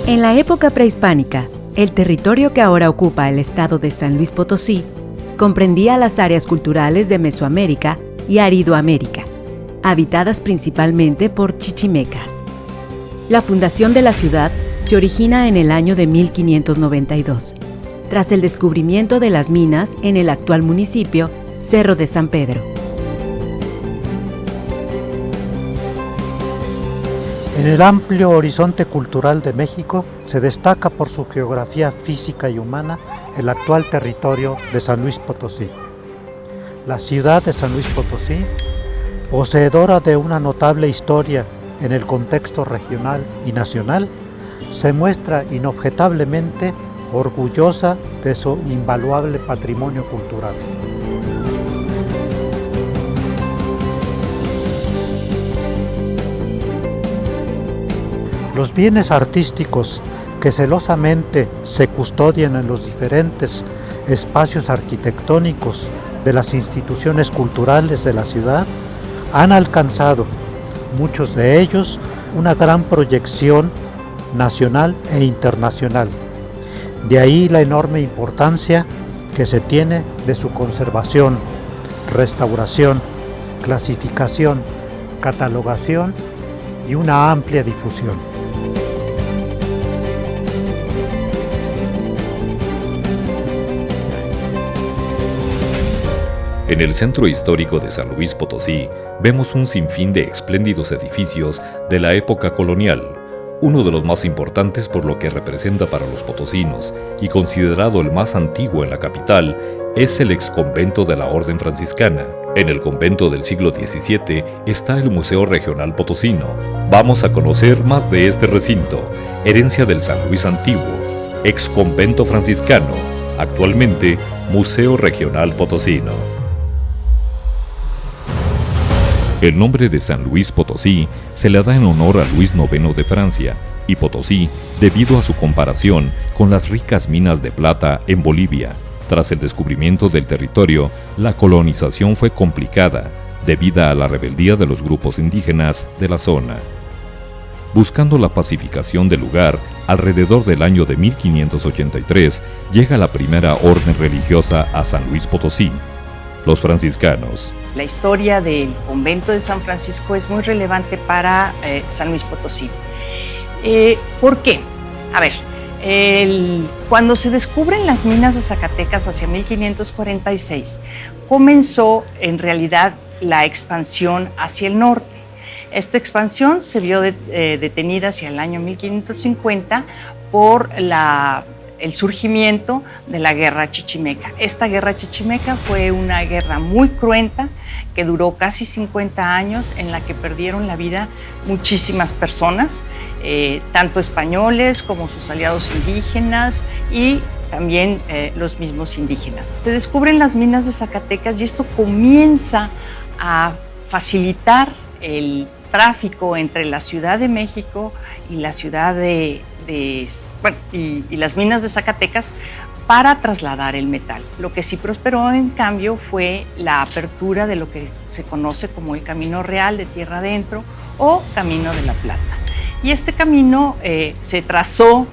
En la época prehispánica, el territorio que ahora ocupa el estado de San Luis Potosí comprendía las áreas culturales de Mesoamérica y Aridoamérica, habitadas principalmente por chichimecas. La fundación de la ciudad se origina en el año de 1592, tras el descubrimiento de las minas en el actual municipio Cerro de San Pedro. En el amplio horizonte cultural de México se destaca por su geografía física y humana el actual territorio de San Luis Potosí. La ciudad de San Luis Potosí, poseedora de una notable historia en el contexto regional y nacional, se muestra inobjetablemente orgullosa de su invaluable patrimonio cultural. Los bienes artísticos que celosamente se custodian en los diferentes espacios arquitectónicos de las instituciones culturales de la ciudad han alcanzado, muchos de ellos, una gran proyección nacional e internacional. De ahí la enorme importancia que se tiene de su conservación, restauración, clasificación, catalogación y una amplia difusión. En el centro histórico de San Luis Potosí vemos un sinfín de espléndidos edificios de la época colonial. Uno de los más importantes por lo que representa para los potosinos y considerado el más antiguo en la capital es el exconvento de la Orden Franciscana. En el convento del siglo XVII está el Museo Regional Potosino. Vamos a conocer más de este recinto, herencia del San Luis antiguo, exconvento franciscano, actualmente Museo Regional Potosino. El nombre de San Luis Potosí se le da en honor a Luis IX de Francia y Potosí debido a su comparación con las ricas minas de plata en Bolivia. Tras el descubrimiento del territorio, la colonización fue complicada debido a la rebeldía de los grupos indígenas de la zona. Buscando la pacificación del lugar, alrededor del año de 1583 llega la primera orden religiosa a San Luis Potosí, los franciscanos. La historia del convento de San Francisco es muy relevante para San Luis Potosí. ¿Por qué? A ver, cuando se descubren las minas de Zacatecas hacia 1546, comenzó en realidad la expansión hacia el norte. Esta expansión se vio detenida hacia el año 1550 por el surgimiento de la guerra chichimeca. Esta guerra chichimeca fue una guerra muy cruenta que duró casi 50 años, en la que perdieron la vida muchísimas personas, tanto españoles como sus aliados indígenas y también los mismos indígenas. Se descubren las minas de Zacatecas y esto comienza a facilitar el tráfico entre la Ciudad de México y la ciudad y las minas de Zacatecas para trasladar el metal. Lo que sí prosperó, en cambio, fue la apertura de lo que se conoce como el Camino Real de Tierra Adentro o Camino de la Plata. Y este camino se trazó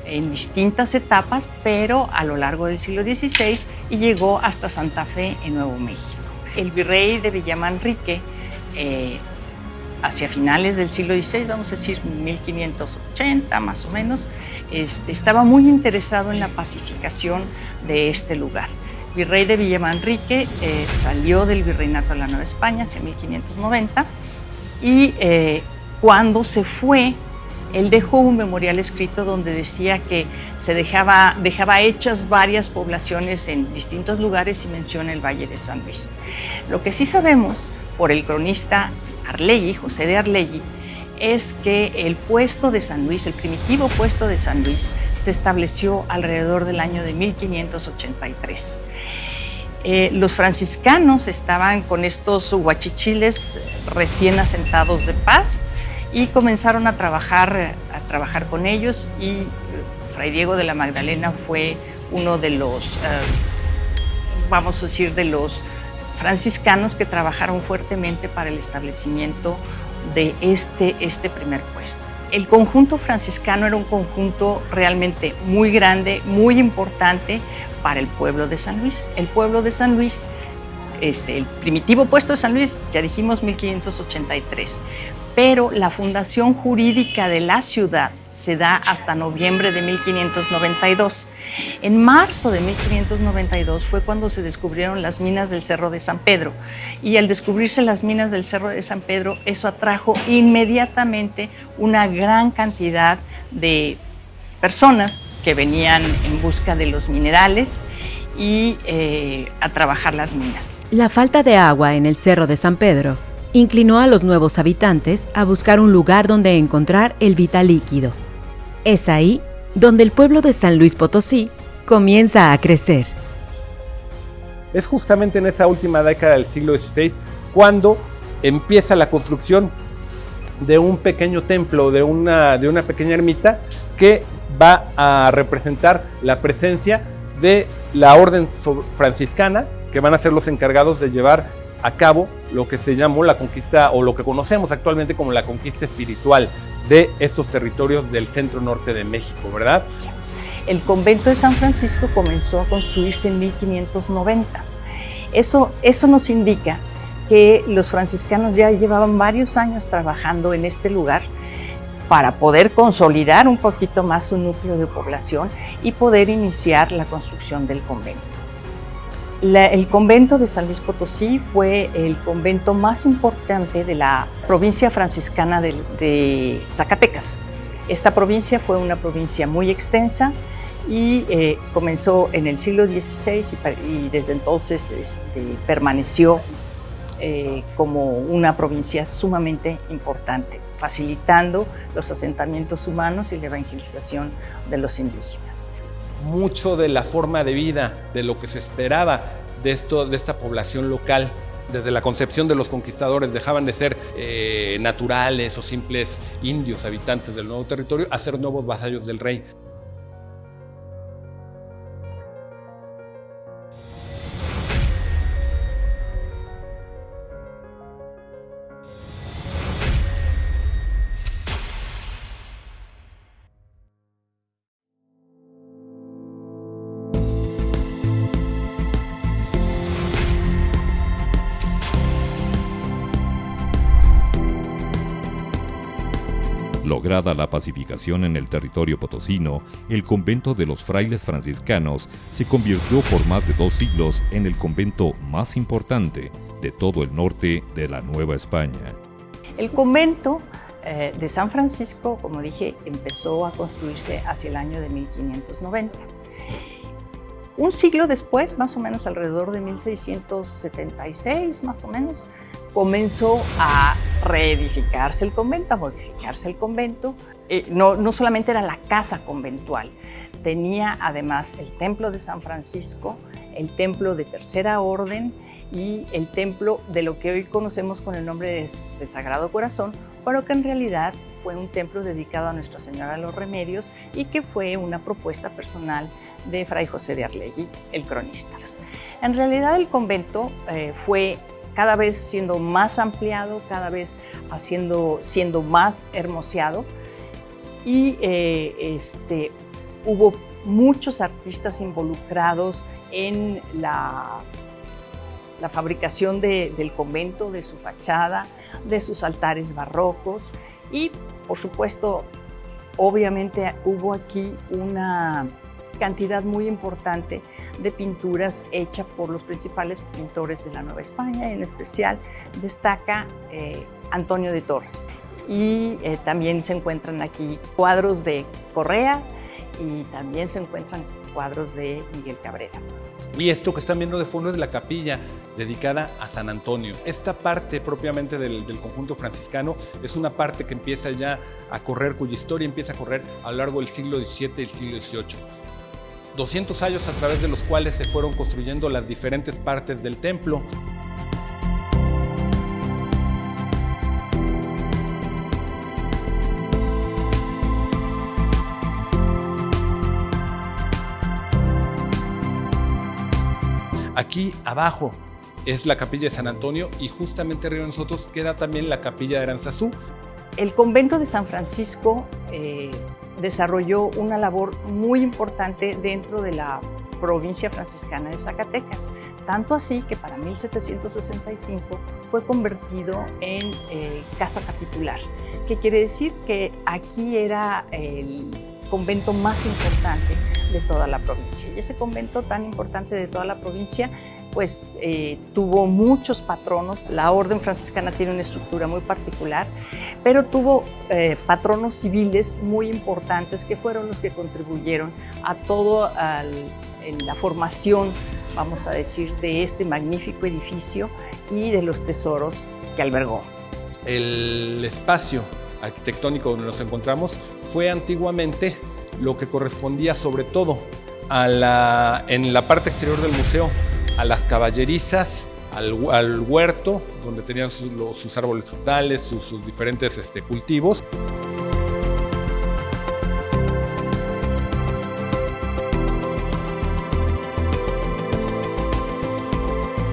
en distintas etapas, pero a lo largo del siglo XVI y llegó hasta Santa Fe en Nuevo México. El virrey de Villamanrique, hacia finales del siglo XVI, vamos a decir 1580 más o menos, estaba muy interesado en la pacificación de este lugar. El virrey de Villamanrique salió del virreinato de la Nueva España hacia 1590 y cuando se fue, él dejó un memorial escrito donde decía que se dejaba hechas varias poblaciones en distintos lugares y menciona el Valle de San Luis. Lo que sí sabemos por el cronista Arlegui, José de Arlegui, es que el puesto de San Luis, el primitivo puesto de San Luis, se estableció alrededor del año de 1583. Los franciscanos estaban con estos huachichiles recién asentados de paz y comenzaron a trabajar con ellos, y Fray Diego de la Magdalena fue uno de los, vamos a decir, de los franciscanos que trabajaron fuertemente para el establecimiento de este primer puesto. El conjunto franciscano era un conjunto realmente muy grande, muy importante para el pueblo de San Luis. El pueblo de San Luis, el primitivo puesto de San Luis, ya dijimos 1583, pero la fundación jurídica de la ciudad se da hasta noviembre de 1592. En marzo de 1592 fue cuando se descubrieron las minas del Cerro de San Pedro, y al descubrirse las minas del Cerro de San Pedro, eso atrajo inmediatamente una gran cantidad de personas que venían en busca de los minerales y a trabajar las minas. La falta de agua en el Cerro de San Pedro inclinó a los nuevos habitantes a buscar un lugar donde encontrar el vital líquido. Es ahí donde el pueblo de San Luis Potosí comienza a crecer. Es justamente en esa última década del siglo XVI cuando empieza la construcción de un pequeño templo, de una pequeña ermita que va a representar la presencia de la orden franciscana, que van a ser los encargados de llevar a cabo lo que se llamó la conquista, o lo que conocemos actualmente como la conquista espiritual de estos territorios del centro norte de México, ¿verdad? El convento de San Francisco comenzó a construirse en 1590. Eso nos indica que los franciscanos ya llevaban varios años trabajando en este lugar para poder consolidar un poquito más su núcleo de población y poder iniciar la construcción del convento. El convento de San Luis Potosí fue el convento más importante de la provincia franciscana de Zacatecas. Esta provincia fue una provincia muy extensa y comenzó en el siglo XVI y desde entonces permaneció como una provincia sumamente importante, facilitando los asentamientos humanos y la evangelización de los indígenas. Mucho de la forma de vida, de lo que se esperaba de esta población local, desde la concepción de los conquistadores, dejaban de ser naturales o simples indios habitantes del nuevo territorio a ser nuevos vasallos del rey. Lograda la pacificación en el territorio potosino, el convento de los frailes franciscanos se convirtió por más de 2 siglos en el convento más importante de todo el norte de la Nueva España. El convento de San Francisco, como dije, empezó a construirse hacia el año de 1590. Un siglo después, más o menos alrededor de 1676, más o menos, comenzó a reedificarse el convento, a modificarse el convento. No solamente era la casa conventual, tenía además el templo de San Francisco, el templo de Tercera Orden y el templo de lo que hoy conocemos con el nombre de Sagrado Corazón, pero que en realidad fue un templo dedicado a Nuestra Señora de los Remedios y que fue una propuesta personal de Fray José de Arlegui, el cronista. En realidad el convento fue cada vez siendo más ampliado, cada vez siendo más hermoseado, y hubo muchos artistas involucrados en la fabricación del convento, de su fachada, de sus altares barrocos, y por supuesto, obviamente hubo aquí una cantidad muy importante de pinturas hechas por los principales pintores de la Nueva España, en especial destaca Antonio de Torres. Y también se encuentran aquí cuadros de Correa y también se encuentran cuadros de Miguel Cabrera. Y esto que están viendo de fondo es la capilla dedicada a San Antonio. Esta parte propiamente del conjunto franciscano es una parte que empieza ya a correr, cuya historia empieza a correr a lo largo del siglo XVII y el siglo XVIII. 200 años a través de los cuales se fueron construyendo las diferentes partes del templo. Aquí abajo es la capilla de San Antonio y justamente arriba de nosotros queda también la capilla de Aranzazú. El convento de San Francisco desarrolló una labor muy importante dentro de la provincia franciscana de Zacatecas, tanto así que para 1765 fue convertido en casa capitular, que quiere decir que aquí era el convento más importante de toda la provincia. Y ese convento tan importante de toda la provincia pues tuvo muchos patronos. La orden franciscana tiene una estructura muy particular, pero tuvo patronos civiles muy importantes que fueron los que contribuyeron a todo en la formación, vamos a decir, de este magnífico edificio y de los tesoros que albergó. El espacio arquitectónico donde nos encontramos fue antiguamente lo que correspondía sobre todo en la parte exterior del museo, a las caballerizas, al huerto, donde tenían sus árboles frutales, sus diferentes cultivos.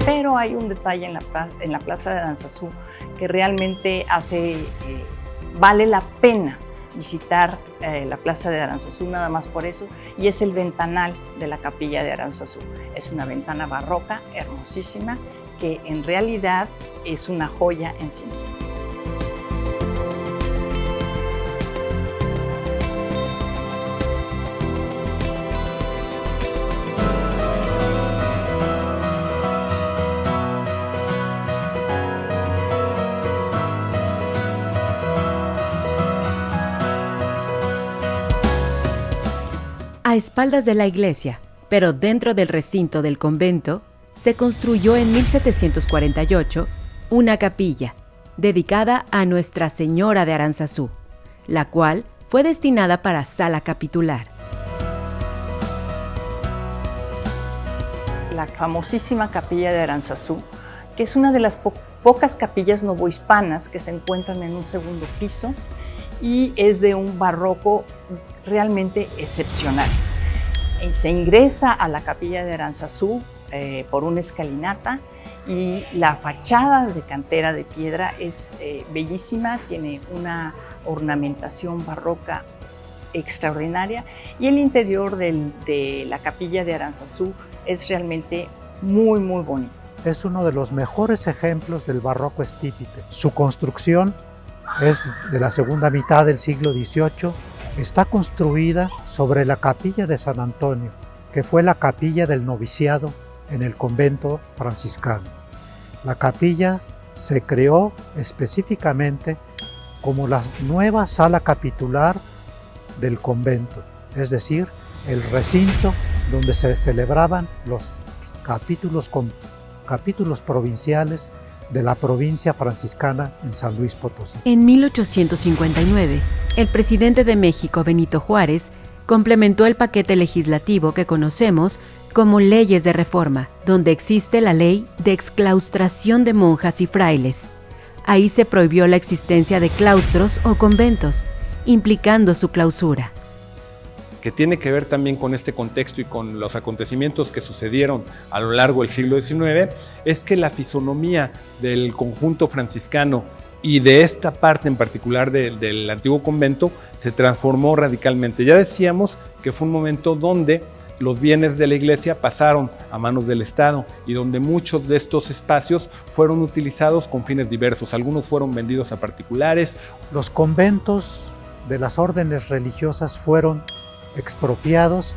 Pero hay un detalle en la Plaza de Aranzazú que realmente vale la pena visitar la Plaza de Aranzazú nada más por eso, y es el ventanal de la Capilla de Aranzazú. Es una ventana barroca, hermosísima, que en realidad es una joya en sí misma. A espaldas de la iglesia, pero dentro del recinto del convento, se construyó en 1748 una capilla dedicada a Nuestra Señora de Aranzazú, la cual fue destinada para sala capitular. La famosísima Capilla de Aranzazú, que es una de las pocas capillas novohispanas que se encuentran en un segundo piso y es de un barroco realmente excepcional. Se ingresa a la Capilla de Aranzazú por una escalinata y la fachada de cantera de piedra es bellísima, tiene una ornamentación barroca extraordinaria y el interior de la Capilla de Aranzazú es realmente muy, muy bonito. Es uno de los mejores ejemplos del barroco estípite. Su construcción es de la segunda mitad del siglo XVIII. Está construida sobre la capilla de San Antonio, que fue la capilla del noviciado en el convento franciscano. La capilla se creó específicamente como la nueva sala capitular del convento, es decir, el recinto donde se celebraban los capítulos provinciales de la provincia franciscana en San Luis Potosí. En 1859, el presidente de México, Benito Juárez, complementó el paquete legislativo que conocemos como leyes de reforma, donde existe la ley de exclaustración de monjas y frailes. Ahí se prohibió la existencia de claustros o conventos, implicando su clausura. Que tiene que ver también con este contexto y con los acontecimientos que sucedieron a lo largo del siglo XIX, es que la fisonomía del conjunto franciscano y de esta parte en particular del antiguo convento se transformó radicalmente. Ya decíamos que fue un momento donde los bienes de la iglesia pasaron a manos del Estado y donde muchos de estos espacios fueron utilizados con fines diversos. Algunos fueron vendidos a particulares. Los conventos de las órdenes religiosas fueron expropiados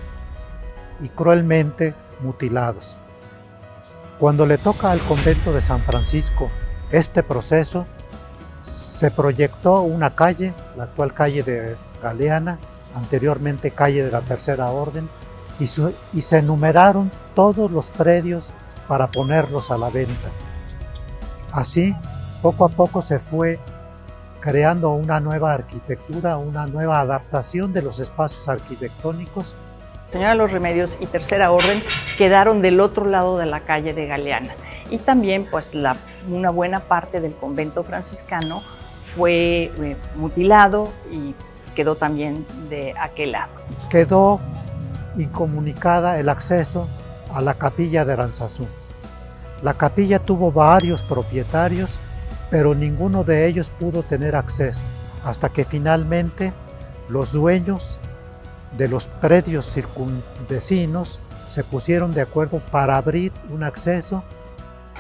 y cruelmente mutilados. Cuando le toca al convento de San Francisco este proceso, se proyectó una calle, la actual calle de Galeana, anteriormente calle de la Tercera Orden, y se enumeraron todos los predios para ponerlos a la venta. Así, poco a poco se fue creando una nueva arquitectura, una nueva adaptación de los espacios arquitectónicos. Señora Los Remedios y Tercera Orden quedaron del otro lado de la calle de Galeana y también pues una buena parte del convento franciscano fue mutilado y quedó también de aquel lado. Quedó incomunicada el acceso a la capilla de Aranzazú. La capilla tuvo varios propietarios, pero ninguno de ellos pudo tener acceso. hasta que finalmente los dueños de los predios circunvecinos se pusieron de acuerdo para abrir un acceso.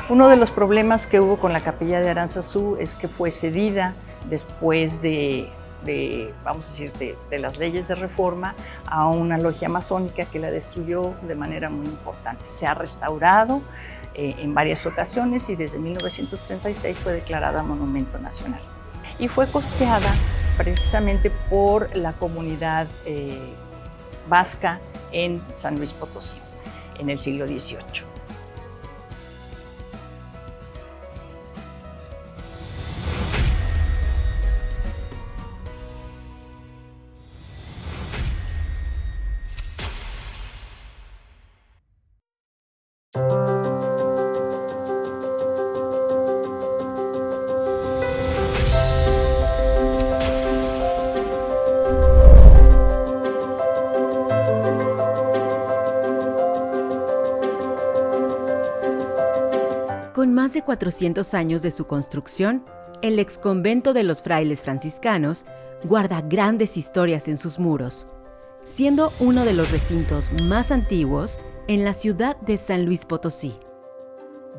Uno de los problemas que hubo con la capilla de Aranzazú es que fue cedida después vamos a decir, de las leyes de reforma a una logia masónica que la destruyó de manera muy importante. Se ha restaurado en varias ocasiones y desde 1936 fue declarada Monumento Nacional. Y fue costeada precisamente por la comunidad vasca en San Luis Potosí en el siglo XVIII. Con más de 400 años de su construcción, el exconvento de los frailes franciscanos guarda grandes historias en sus muros, siendo uno de los recintos más antiguos en la ciudad de San Luis Potosí.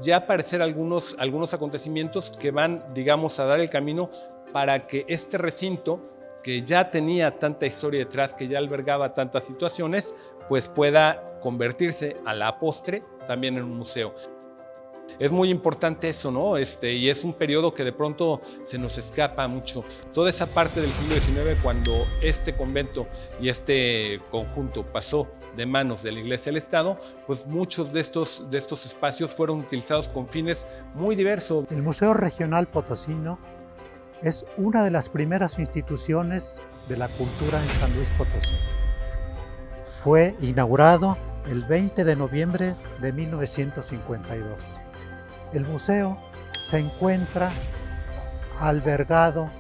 Ya aparecer algunos acontecimientos que van, digamos, a dar el camino para que este recinto, que ya tenía tanta historia detrás, que ya albergaba tantas situaciones, pues pueda convertirse a la postre también en un museo. Es muy importante eso, ¿no? Y es un periodo que de pronto se nos escapa mucho. Toda esa parte del siglo XIX, cuando este convento y este conjunto pasó de manos de la Iglesia al Estado, pues muchos de estos espacios fueron utilizados con fines muy diversos. El Museo Regional Potosino es una de las primeras instituciones de la cultura en San Luis Potosí. Fue inaugurado el 20 de noviembre de 1952. El museo se encuentra albergado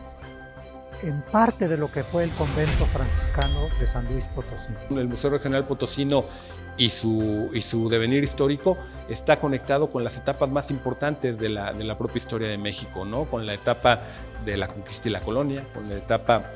en parte de lo que fue el convento franciscano de San Luis Potosí. El Museo Regional Potosino y su devenir histórico está conectado con las etapas más importantes de la propia historia de México, ¿no? Con la etapa de la conquista y la colonia, con la etapa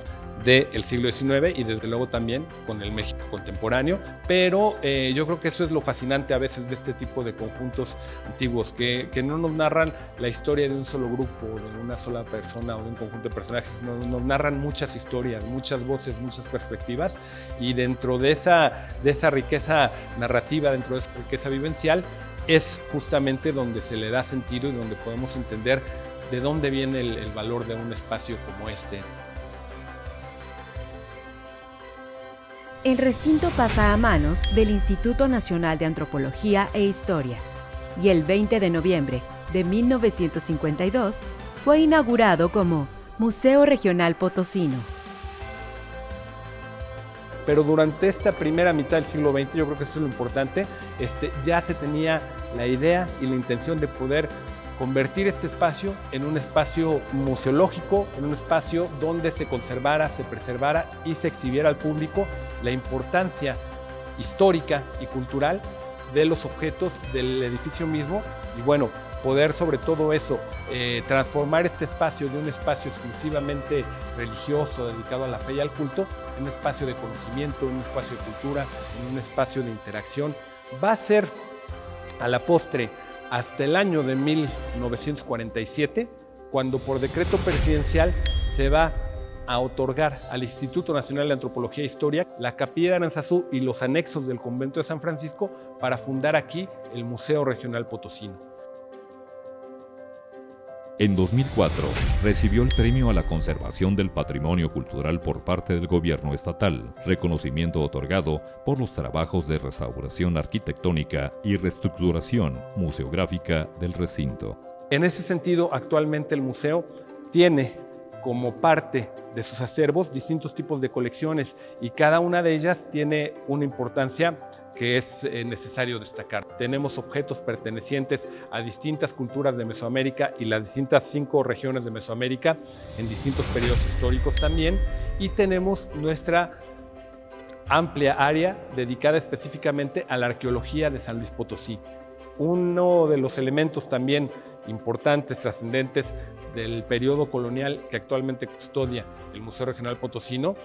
del siglo XIX y desde luego también con el México contemporáneo, pero yo creo que eso es lo fascinante a veces de este tipo de conjuntos antiguos, que no nos narran la historia de un solo grupo, de una sola persona o de un conjunto de personajes, nos narran muchas historias, muchas voces, muchas perspectivas, y dentro de esa riqueza narrativa, dentro de esa riqueza vivencial, es justamente donde se le da sentido y donde podemos entender de dónde viene el valor de un espacio como este. El recinto pasa a manos del Instituto Nacional de Antropología e Historia y el 20 de noviembre de 1952 fue inaugurado como Museo Regional Potosino. Pero durante esta primera mitad del siglo XX, yo creo que eso es lo importante, ya se tenía la idea y la intención de poder convertir este espacio en un espacio museológico, en un espacio donde se conservara, se preservara y se exhibiera al público la importancia histórica y cultural de los objetos del edificio mismo y bueno, poder sobre todo eso, transformar este espacio de un espacio exclusivamente religioso, dedicado a la fe y al culto, en un espacio de conocimiento, en un espacio de cultura, en un espacio de interacción. Va a ser a la postre hasta el año de 1947, cuando por decreto presidencial se va a otorgar al Instituto Nacional de Antropología e Historia la Capilla de Aranzazú y los anexos del Convento de San Francisco para fundar aquí el Museo Regional Potosino. En 2004, recibió el Premio a la Conservación del Patrimonio Cultural por parte del Gobierno Estatal, reconocimiento otorgado por los trabajos de restauración arquitectónica y reestructuración museográfica del recinto. En ese sentido, actualmente el museo tiene como parte de sus acervos distintos tipos de colecciones y cada una de ellas tiene una importancia que es necesario destacar. Tenemos objetos pertenecientes a distintas culturas de Mesoamérica y las distintas 5 regiones de Mesoamérica en distintos periodos históricos también, y tenemos nuestra amplia área dedicada específicamente a la arqueología de San Luis Potosí. Uno de los elementos también importantes, trascendentes del periodo colonial que actualmente custodia el Museo Regional Potosino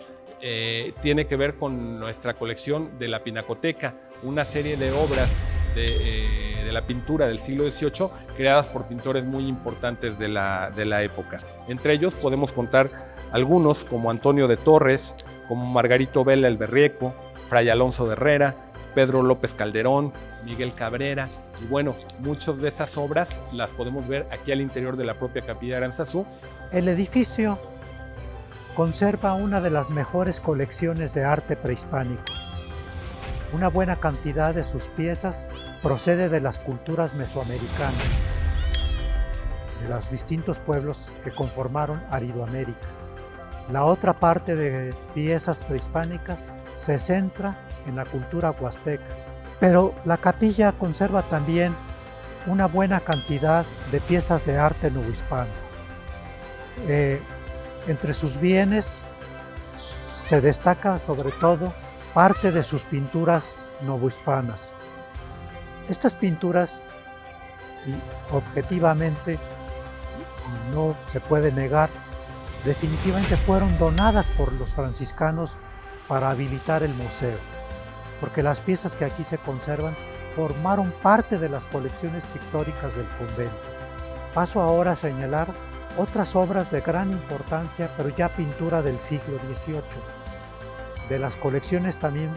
tiene que ver con nuestra colección de la Pinacoteca, una serie de obras de la pintura del siglo XVIII creadas por pintores muy importantes de la época. Entre ellos podemos contar algunos como Antonio de Torres, como Margarito Vela el Berrieco, Fray Alonso de Herrera, Pedro López Calderón, Miguel Cabrera, y bueno, muchas de esas obras las podemos ver aquí al interior de la propia Capilla de Aranzazú. El edificio conserva una de las mejores colecciones de arte prehispánico. Una buena cantidad de sus piezas procede de las culturas mesoamericanas, de los distintos pueblos que conformaron Aridoamérica. La otra parte de piezas prehispánicas se centra en la cultura huasteca, pero la capilla conserva también una buena cantidad de piezas de arte novohispano. Entre sus bienes se destaca sobre todo parte de sus pinturas novohispanas. Estas pinturas, objetivamente, no se puede negar, definitivamente fueron donadas por los franciscanos para habilitar el museo, porque las piezas que aquí se conservan formaron parte de las colecciones pictóricas del convento. Paso ahora a señalar otras obras de gran importancia, pero ya pintura del siglo XVIII. De las colecciones también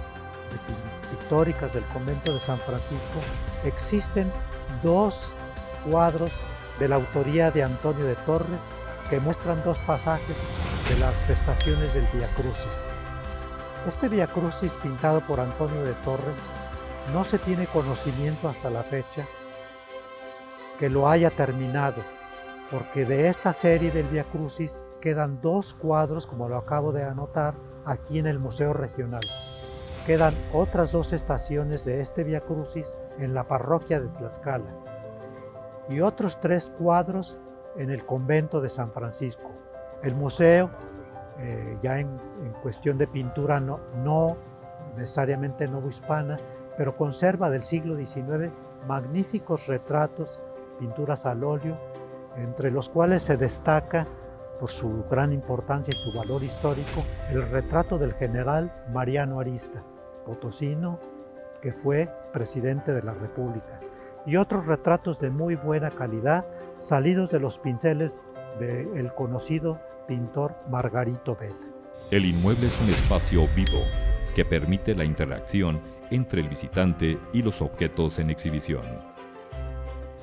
pictóricas del convento de San Francisco, existen 2 cuadros de la autoría de Antonio de Torres que muestran 2 pasajes de las estaciones del Vía Crucis. Este Vía Crucis pintado por Antonio de Torres no se tiene conocimiento hasta la fecha que lo haya terminado, porque de esta serie del Vía Crucis quedan 2 cuadros, como lo acabo de anotar, aquí en el Museo Regional. Quedan otras 2 estaciones de este Vía Crucis en la parroquia de Tlaxcala y otros 3 cuadros en el convento de San Francisco. El museo, ya en cuestión de pintura no necesariamente novohispana, pero conserva del siglo XIX magníficos retratos, pinturas al óleo, entre los cuales se destaca por su gran importancia y su valor histórico el retrato del general Mariano Arista, potosino, que fue presidente de la República, y otros retratos de muy buena calidad salidos de los pinceles del conocido pintor Margarito Vela. El inmueble es un espacio vivo que permite la interacción entre el visitante y los objetos en exhibición.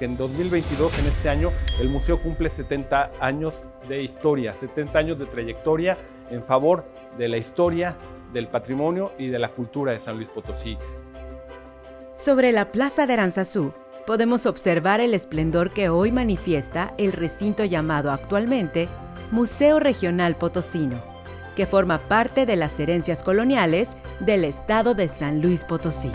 En 2022, en este año, el museo cumple 70 años de historia, 70 años de trayectoria en favor de la historia, del patrimonio y de la cultura de San Luis Potosí. Sobre la plaza de Aranzazú, podemos observar el esplendor que hoy manifiesta el recinto llamado actualmente Museo Regional Potosino, que forma parte de las herencias coloniales del estado de San Luis Potosí.